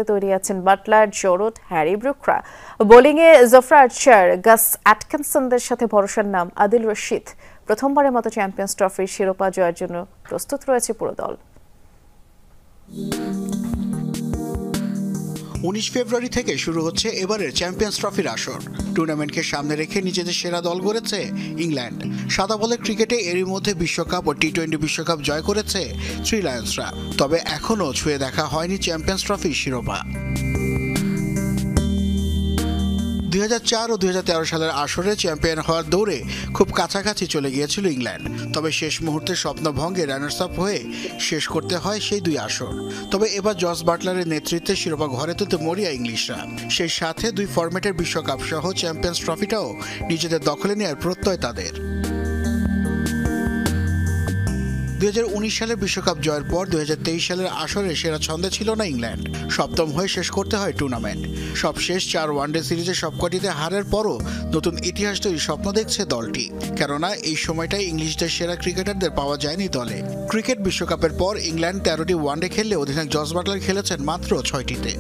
তৈরি আছেন Butler, Joe Root, Harry ব্রুকরা। বোলিংয়ে জোফরা আর্চার, গাস অ্যাটকিনসনদের সাথে ভরসার নাম আদিল রশিদ। প্রথমবারের মতো চ্যাম্পিয়ন্স ট্রফির শিরোপা জয়ের জন্য প্রস্তুত রয়েছে পুরো দল। 19 ফেব্রুয়ারি থেকে শুরু হচ্ছে এবারের চ্যাম্পিয়ন্স ট্রফির আসর। টুর্নামেন্টকে সামনে রেখে নিজেদের সেরা দল গড়েছে ইংল্যান্ড। সাদা বলের ক্রিকেটে এরই মধ্যে বিশ্বকাপ ও টি-20 বিশ্বকাপ জয় করেছে থ্রি লায়ন্সরা। তবে এখনও ছুঁয়ে দেখা হয়নি চ্যাম্পিয়ন্স ট্রফির শিরোপা। 2004 ও 2013 সালের আসরে চ্যাম্পিয়ন হওয়ার দৌড়ে খুব কাছাকাছি চলে গিয়েছিল ইংল্যান্ড। তবে শেষ মুহূর্তে স্বপ্নভঙ্গে রানার্স আপ হয়ে শেষ করতে হয় সেই দুই আসর। তবে এবার জস বাটলারের নেতৃত্বে শিরোপা ঘরে তুলতে মরিয়া ইংলিশরা। সেই সাথে দুই ফরম্যাটের বিশ্বকাপ সহ চ্যাম্পিয়ন্স ট্রফিটাও নিজেদের দখলে নেওয়ার প্রত্যয় তাদের। 2019 সালের বিশ্বকাপ জয়ের পর 2023 সালের আসরে সেরা ছন্দে ছিল না ইংল্যান্ড। সপ্তম হয়ে শেষ করতে হয় টুর্নামেন্ট। সবশেষ 4 ওয়ানডে সিরিজে সবকটিতে হারের পরও নতুন ইতিহাস তৈরির স্বপ্ন দেখছে দলটি। কেননা এই সময়টাই ইংলিশদের সেরা ক্রিকেটারদের পাওয়া যায়নি দলে। ক্রিকেট বিশ্বকাপের পর ইংল্যান্ড 13টি ওয়ানডে খেললে অধিনায়ক জস বাটলার খেলেছেন মাত্র 6টিতে।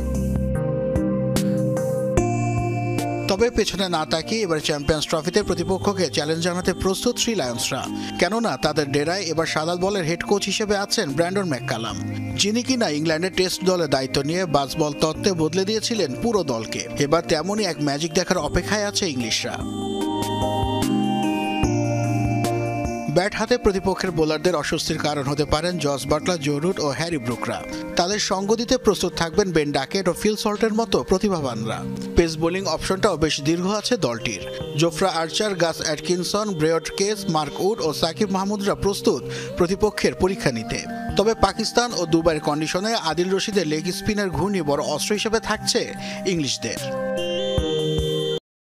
তবে পেছনে না তাকিয়ে এবার চ্যাম্পিয়ন্স ট্রফিতে প্রতিপক্ষকে চ্যালেঞ্জ জানাতে প্রস্তুত থ্রি লায়ন্সরা। কেননা তাদের ডেরায় এবার সাদা বলের হেড কোচ হিসেবে আছেন ব্র্যান্ডন ম্যাককালাম, যিনি কিনা ইংল্যান্ডের টেস্ট দলের দায়িত্ব নিয়ে বাজবল তত্ত্বে বদলে দিয়েছিলেন পুরো দলকে। এবার তেমনই এক ম্যাজিক দেখার অপেক্ষায় আছে ইংলিশরা। ব্যাট হাতে প্রতিপক্ষের বোলারদের অস্বস্তির কারণ হতে পারেন জস বাটলার, জরুট ও হ্যারি ব্রুকরা। তাদের সঙ্গ দিতে প্রস্তুত থাকবেন বেন ডাকেট ও ফিল সল্টের মতো প্রতিভাবানরা। পেস বোলিং অপশনটাও বেশ দীর্ঘ আছে দলটির। Jofra Archer, Gus Atkinson, Brydon Carse, Mark Wood ও সাকিব মাহমুদরা প্রস্তুত প্রতিপক্ষের পরীক্ষা নিতে। তবে পাকিস্তান ও দুবাইয়ের কন্ডিশনে আদিল রশিদের লেগ স্পিনার ঘূর্ণি বড় অস্ত্র হিসেবে থাকছে ইংলিশদের।